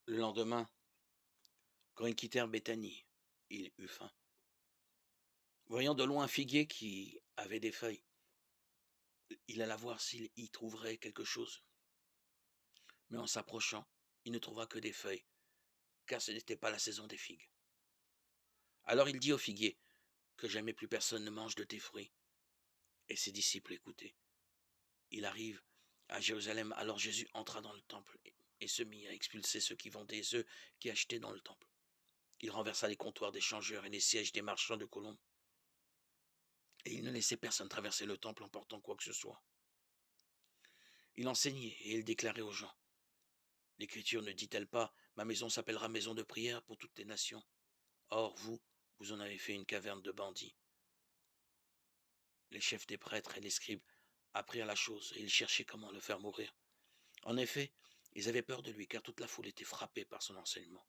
Le lendemain, quand ils quittèrent Béthanie, il eut faim. Voyant de loin un figuier qui avait des feuilles, il alla voir s'il y trouverait quelque chose. Mais en s'approchant, il ne trouva que des feuilles, car ce n'était pas la saison des figues. Alors il dit au figuier, que jamais plus personne ne mange de tes fruits. Et ses disciples écoutaient. Il arrive à Jérusalem, alors Jésus entra dans le temple et se mit à expulser ceux qui vendaient et ceux qui achetaient dans le temple. Il renversa les comptoirs des changeurs et les sièges des marchands de colombes. Et il ne laissait personne traverser le temple en portant quoi que ce soit. Il enseignait et il déclarait aux gens. L'Écriture ne dit-elle pas, ma maison s'appellera maison de prière pour toutes les nations. Or, vous en avez fait une caverne de bandits. Les chefs des prêtres et les scribes apprirent la chose et ils cherchaient comment le faire mourir. En effet, ils avaient peur de lui car toute la foule était frappée par son enseignement.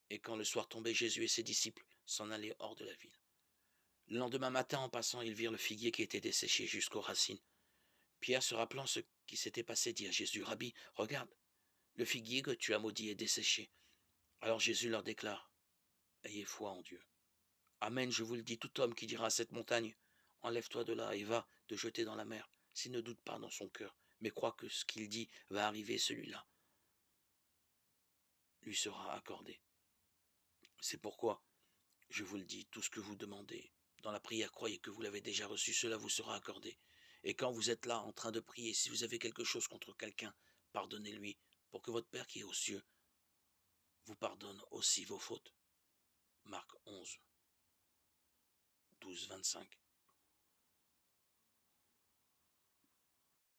Et quand le soir tombait, Jésus et ses disciples s'en allaient hors de la ville. Le lendemain matin, en passant, ils virent le figuier qui était desséché jusqu'aux racines. Pierre, se rappelant ce qui s'était passé, dit à Jésus, Rabbi, regarde, le figuier que tu as maudit est desséché. Alors Jésus leur déclare, ayez foi en Dieu. Amen, je vous le dis, tout homme qui dira à cette montagne, enlève-toi de là et va te jeter dans la mer, s'il ne doute pas dans son cœur, mais croit que ce qu'il dit va arriver, celui-là lui sera accordé. C'est pourquoi, je vous le dis, tout ce que vous demandez dans la prière, croyez que vous l'avez déjà reçu, cela vous sera accordé. Et quand vous êtes là en train de prier, si vous avez quelque chose contre quelqu'un, pardonnez-lui, pour que votre Père qui est aux cieux vous pardonne aussi vos fautes. Marc 11, 12, 25.